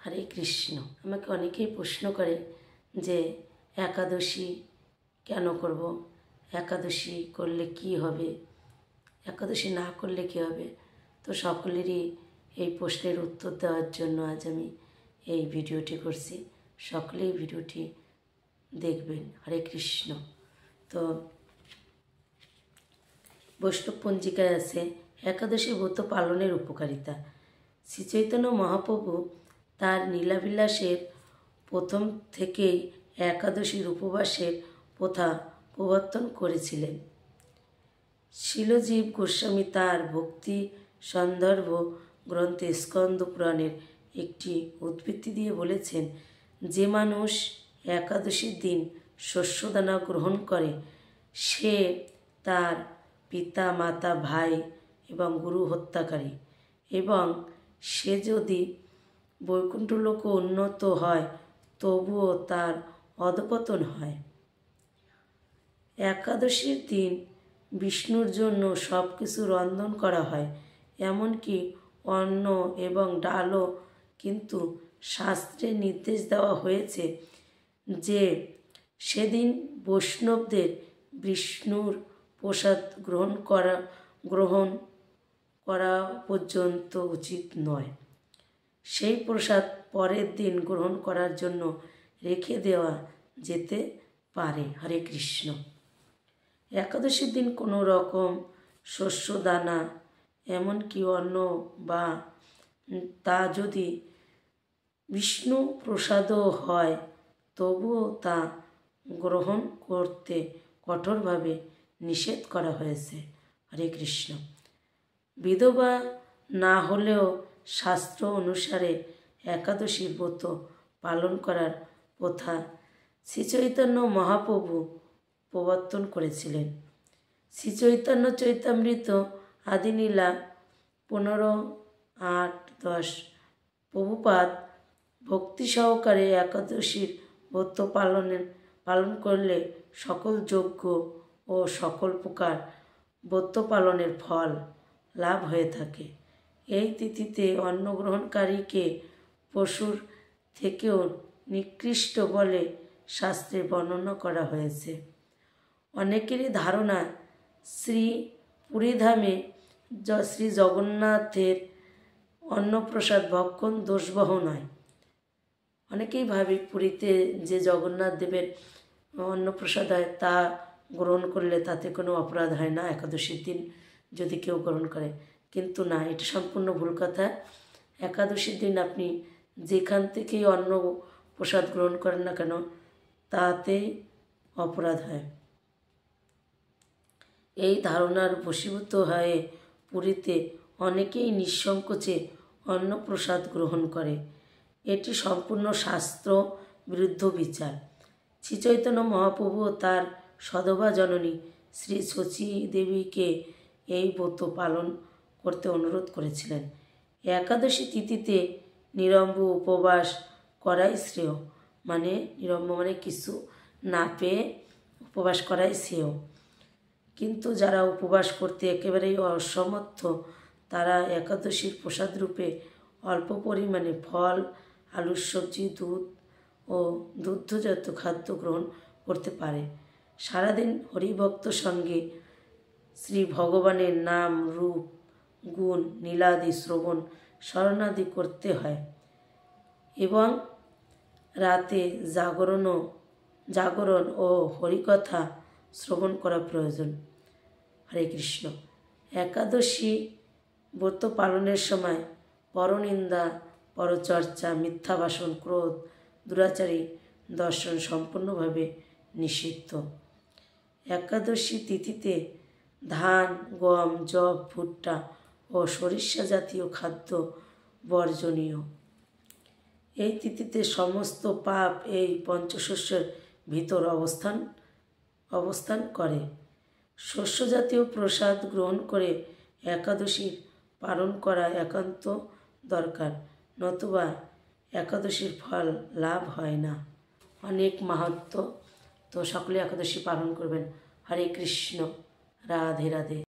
হরে কৃষ্ণ। আমাকে অনেকেই প্রশ্ন করে যে একাদশী কেন করব, একাদশী করলে কি হবে, একাদশী না করলে কী হবে। তো সকলেরই এই প্রশ্নের উত্তর দেওয়ার জন্য আজ আমি এই ভিডিওটি করছি। সকলেই ভিডিওটি দেখবেন। হরে কৃষ্ণ। তো বৈষ্ণব পঞ্জিকায় আছে একাদশী ব্রত পালনের উপকারিতা। শ্রী চৈতন্য মহাপ্রভু তার লীলাবিলাসের প্রথম থেকেই একাদশীর উপবাসের প্রথা প্রবর্তন করেছিলেন। শিলজীব গোস্বামী তার ভক্তি সন্দর্ভ গ্রন্থে স্কন্দ পুরাণের একটি উদ্ধৃতি দিয়ে বলেছেন, যে মানুষ একাদশীর দিন শস্যদানা গ্রহণ করে সে তার পিতা মাতা ভাই এবং গুরু হত্যাকারী, এবং সে যদি বৈকুণ্ঠলোকে উন্নত হয় তবুও তার অধঃপতন হয়। একাদশীর দিন বিষ্ণুর জন্য সব কিছু রন্ধন করা হয়, এমনকি অন্ন এবং ডালও, কিন্তু শাস্ত্রে নির্দেশ দেওয়া হয়েছে যে সেদিন বৈষ্ণবদের বিষ্ণুর প্রসাদ গ্রহণ করা পর্যন্ত উচিত নয়। সেই প্রসাদ পরের দিন গ্রহণ করার জন্য রেখে দেওয়া যেতে পারে। হরে কৃষ্ণ। একাদশীর দিন কোনো রকম শস্য দানা, এমনকি অন্ন বা তা যদি বিষ্ণু প্রসাদও হয় তবুও তা গ্রহণ করতে কঠোরভাবে নিষেধ করা হয়েছে। হরে কৃষ্ণ। বিধবা না হলেও শাস্ত্র অনুসারে একাদশীর ব্রত পালন করার প্রথা শ্রীচৈতন্য মহাপ্রভু প্রবর্তন করেছিলেন। শ্রীচৈতন্য চৈতামৃত আদিলীলা 15:8-10 প্রভুপাদ ভক্তি সহকারে একাদশীর ব্রত পালন করলে সকল যজ্ঞ ও সকল প্রকার ব্রত পালনের ফল লাভ হয়ে থাকে। এই তিথিতে অন্নগ্রহণকারীকে পশুর থেকেও নিকৃষ্ট বলে শাস্ত্রে বর্ণনা করা হয়েছে। অনেকেরই ধারণা শ্রী পুরীধামে শ্রী জগন্নাথের অন্নপ্রসাদ ভক্ষণ দোষবহ নয়। অনেকেই ভাবে পুরীতে যে জগন্নাথ দেবের অন্নপ্রসাদ হয় তা গ্রহণ করলে তাতে কোনো অপরাধ হয় না একাদশীর দিন যদি কেউ গ্রহণ করে, কিন্তু না, এটা সম্পূর্ণ ভুল কথা। একাদশীর দিন আপনি যেখান থেকেই অন্ন প্রসাদ গ্রহণ করেন না কেন তাতেই অপরাধ হয়। এই ধারণার বশীভূত হয়ে পুরীতে অনেকেই নিঃসংকোচে অন্নপ্রসাদ গ্রহণ করে। এটি সম্পূর্ণ শাস্ত্র বিরুদ্ধ বিচার। শ্রী চৈতন্য মহাপ্রভু তার সধবা জননী শ্রী শচী দেবীকে এই ব্রত পালন করতে অনুরোধ করেছিলেন। একাদশী তিথিতে নিরম্ব উপবাস করাই শ্রেয়, নিরম্ব মানে কিছু না পেয়ে উপবাস করাই শ্রেয়। কিন্তু যারা উপবাস করতে একেবারেই অসমর্থ তারা একাদশীর প্রসাদ রূপে অল্প পরিমাণে ফল, আলুর সবজি, দুধ ও দুগ্ধজাত খাদ্য গ্রহণ করতে পারে। সারাদিন হরিভক্ত সঙ্গে শ্রী ভগবানের নাম, রূপ, গুণ, লীলাদি শ্রবণ স্মরণাদি করতে হয় এবং রাতে জাগরণ ও হরিকথা শ্রবণ করা প্রয়োজন। হরে কৃষ্ণ। একাদশী ব্রত পালনের সময় পরনিন্দা, পরচর্চা, মিথ্যা ভাষণ, ক্রোধ, দুরাচারী দর্শন সম্পূর্ণভাবে নিষিদ্ধ। একাদশী তিথিতে ধান, গম, যব, ভুট্টা ও সরিষা জাতীয় খাদ্য বর্জনীয়। এই তিথিতে সমস্ত পাপ এই পঞ্চশস্যের ভিতর অবস্থান করে। শস্য জাতীয় প্রসাদ গ্রহণ করে একাদশীর পালন করা একান্ত দরকার, নতুবা একাদশীর ফল লাভ হয় না। অনেক মাহাত্ম্য। তো সকলে একাদশী পালন করবেন। হরে কৃষ্ণ। রাধে রাধে।